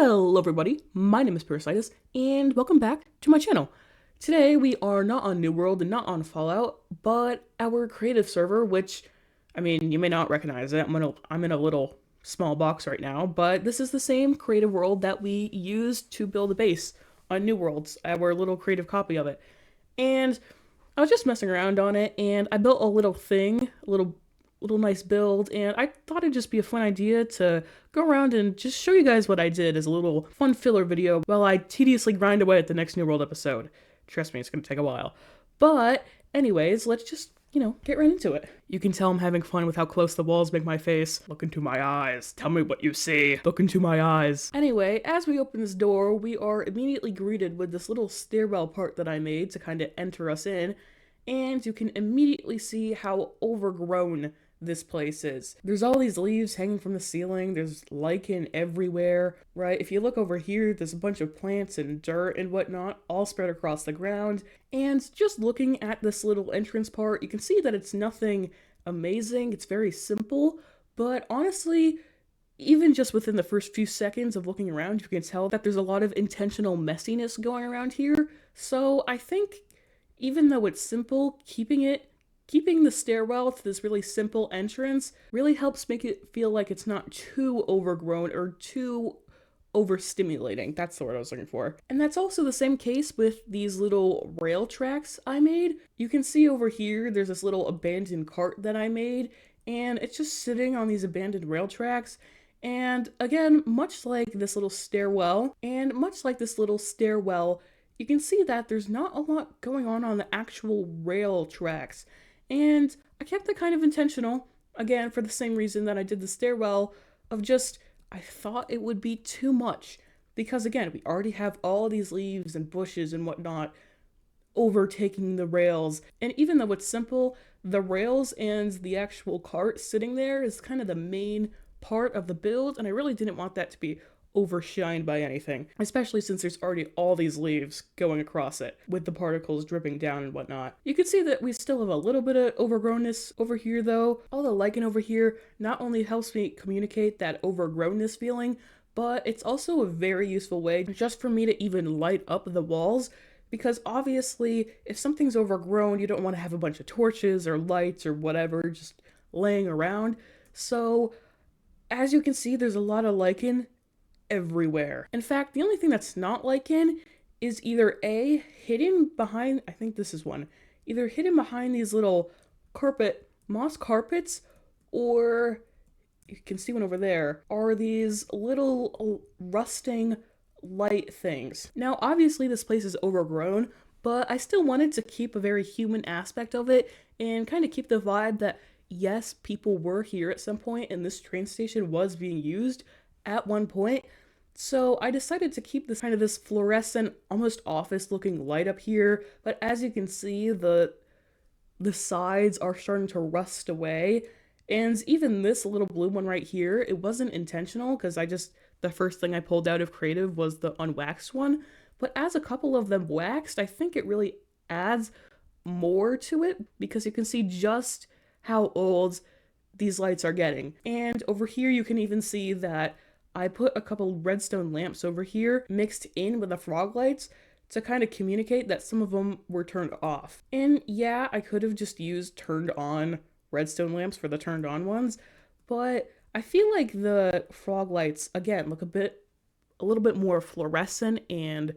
Hello everybody, my name is Parasitus, and welcome back to my channel. Today we are not on New World and not on Fallout, but our creative server, which, I mean, you may not recognize it. I'm in a little small box right now, but this is the same creative world that we used to build a base on New Worlds, our little creative copy of it. And I was just messing around on it, and I built a little thing, a little nice build, and I thought it'd just be a fun idea to go around and just show you guys what I did as a little fun filler video while I tediously grind away at the next New World episode. Trust me, it's gonna take a while. But anyways, let's just, get right into it. You can tell I'm having fun with how close the walls make my face. Look into my eyes. Tell me what you see. Look into my eyes. Anyway, as we open this door, we are immediately greeted with this little stairwell part that I made to kind of enter us in, and you can immediately see how overgrown this place is. There's all these leaves hanging from the ceiling, there's lichen everywhere, right? If you look over here, there's a bunch of plants and dirt and whatnot all spread across the ground, and just looking at this little entrance part, you can see that it's nothing amazing, it's very simple, but honestly, even just within the first few seconds of looking around, you can tell that there's a lot of intentional messiness going around here, so I think even though it's simple, keeping the stairwell to this really simple entrance really helps make it feel like it's not too overgrown or too overstimulating. That's the word I was looking for. And that's also the same case with these little rail tracks I made. You can see over here there's this little abandoned cart that I made, and it's just sitting on these abandoned rail tracks. And again, much like this little stairwell, you can see that there's not a lot going on the actual rail tracks. And I kept it kind of intentional, again, for the same reason that I did the stairwell, of just, I thought it would be too much. Because again, we already have all these leaves and bushes and whatnot overtaking the rails. And even though it's simple, the rails and the actual cart sitting there is kind of the main part of the build, and I really didn't want that to be overshined by anything, especially since there's already all these leaves going across it with the particles dripping down and whatnot. You can see that we still have a little bit of overgrownness over here though. All the lichen over here not only helps me communicate that overgrownness feeling, but it's also a very useful way just for me to even light up the walls, because obviously if something's overgrown, you don't want to have a bunch of torches or lights or whatever just laying around. So as you can see, there's a lot of lichen everywhere. In fact, the only thing that's not lichen is either hidden behind, I think this is one, either hidden behind these little moss carpets, or you can see one over there, are these little rusting light things. Now, obviously this place is overgrown, but I still wanted to keep a very human aspect of it and kind of keep the vibe that yes, people were here at some point and this train station was being used at one point. So I decided to keep this kind of this fluorescent, almost office looking light up here, but as you can see, the sides are starting to rust away, and even this little blue one right here, it wasn't intentional because the first thing I pulled out of creative was the unwaxed one, but as a couple of them waxed, I think it really adds more to it because you can see just how old these lights are getting. And over here you can even see that I put a couple redstone lamps over here mixed in with the frog lights to kind of communicate that some of them were turned off. And yeah, I could have just used turned on redstone lamps for the turned on ones, but I feel like the frog lights, again, look a little bit more fluorescent and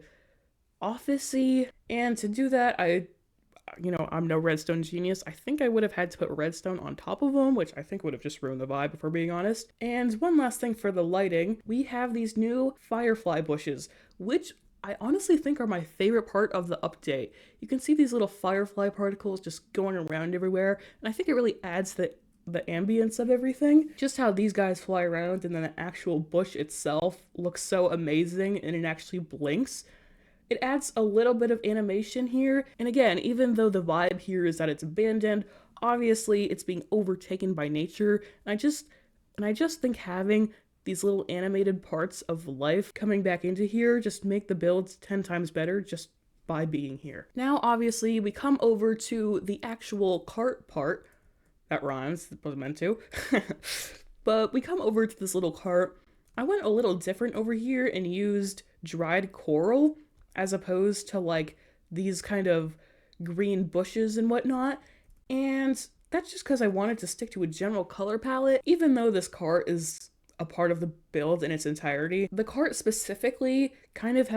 office-y. And to do that, I'm no redstone genius. I think I would have had to put redstone on top of them, which I think would have just ruined the vibe if we're being honest. And one last thing for the lighting, we have these new firefly bushes, which I honestly think are my favorite part of the update. You can see these little firefly particles just going around everywhere, and I think it really adds the ambience of everything. Just how these guys fly around and then the actual bush itself looks so amazing and it actually blinks. It adds a little bit of animation here, and again, even though the vibe here is that it's abandoned, obviously it's being overtaken by nature, and I just think having these little animated parts of life coming back into here just make the builds 10 times better just by being here. Now, obviously, we come over to the actual cart part. That rhymes, it wasn't meant to. But we come over to this little cart. I went a little different over here and used dried coral as opposed to like these kind of green bushes and whatnot. And that's just because I wanted to stick to a general color palette, even though this cart is a part of the build in its entirety. The cart specifically kind of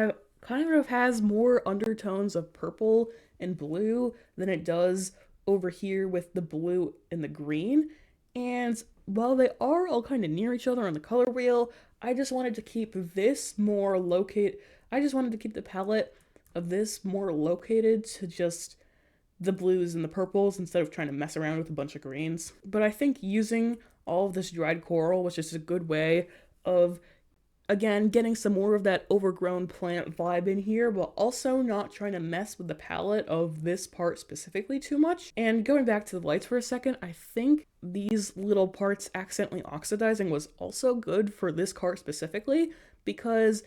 has more undertones of purple and blue than it does over here with the blue and the green. And while they are all kind of near each other on the color wheel, I just wanted to keep this more located. I just wanted to keep the palette of this more located to just the blues and the purples instead of trying to mess around with a bunch of greens. But I think using all of this dried coral was just a good way of, again, getting some more of that overgrown plant vibe in here, but also not trying to mess with the palette of this part specifically too much. And going back to the lights for a second, I think these little parts accidentally oxidizing was also good for this cart specifically because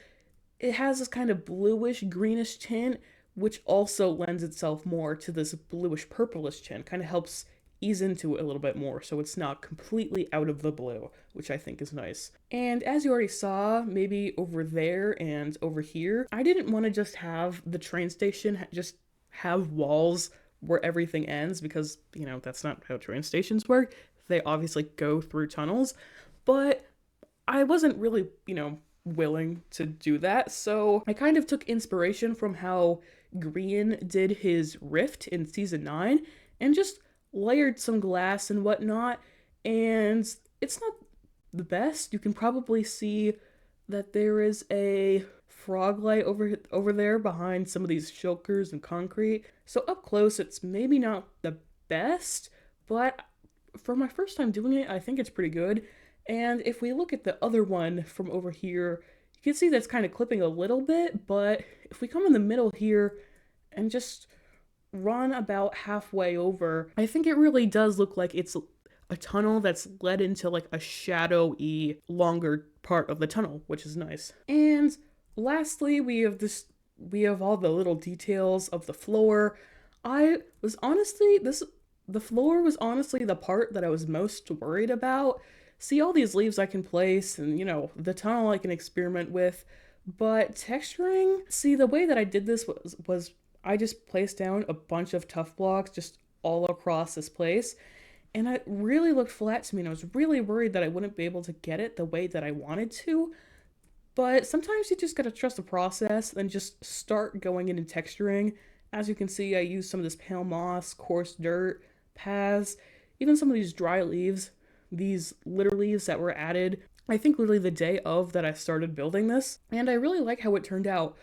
it has this kind of bluish greenish tint, which also lends itself more to this bluish purplish tint, kind of helps ease into it a little bit more so it's not completely out of the blue, which I think is nice. And as you already saw, maybe over there and over here, I didn't want to just have the train station just have walls where everything ends because, you know, that's not how train stations work. They obviously go through tunnels, but I wasn't really, willing to do that. So I kind of took inspiration from how Green did his rift in season 9 and just layered some glass and whatnot. And it's not the best. You can probably see that there is a frog light over there behind some of these shulkers and concrete. So up close, it's maybe not the best, but for my first time doing it, I think it's pretty good. And if we look at the other one from over here, you can see that's kind of clipping a little bit, but if we come in the middle here and just run about halfway over, I think it really does look like it's a tunnel that's led into like a shadowy, longer part of the tunnel, which is nice. And lastly, we have all the little details of the floor. The floor was honestly the part that I was most worried about. See all these leaves I can place and, the tunnel I can experiment with. But texturing, see, the way that I did this was I just placed down a bunch of tough blocks just all across this place. And it really looked flat to me, and I was really worried that I wouldn't be able to get it the way that I wanted to. But sometimes you just gotta trust the process and just start going in and texturing. As you can see, I used some of this pale moss, coarse dirt, paths, even some of these dry leaves, these litter leaves that were added, I think literally the day of that I started building this. And I really like how it turned out,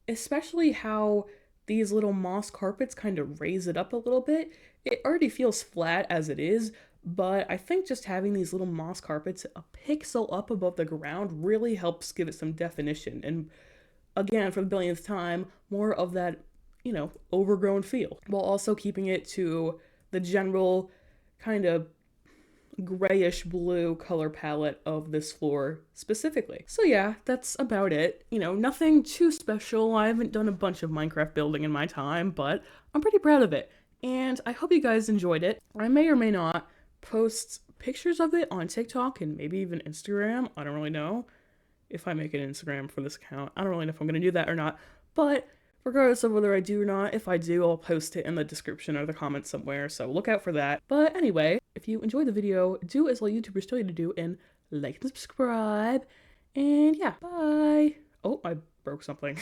especially how these little moss carpets kind of raise it up a little bit. It already feels flat as it is, but I think just having these little moss carpets a pixel up above the ground really helps give it some definition. And again, for the billionth time, more of that, overgrown feel, while also keeping it to the general kind of grayish blue color palette of this floor specifically. So yeah, that's about it. Nothing too special. I haven't done a bunch of Minecraft building in my time, but I'm pretty proud of it. And I hope you guys enjoyed it. I may or may not post pictures of it on TikTok and maybe even Instagram. I don't really know if I make an Instagram for this account. I don't really know if I'm going to do that or not. But regardless of whether I do or not, if I do, I'll post it in the description or the comments somewhere, so look out for that. But anyway, if you enjoyed the video, do as all YouTubers tell you to do and like and subscribe. And yeah, bye. Oh, I broke something.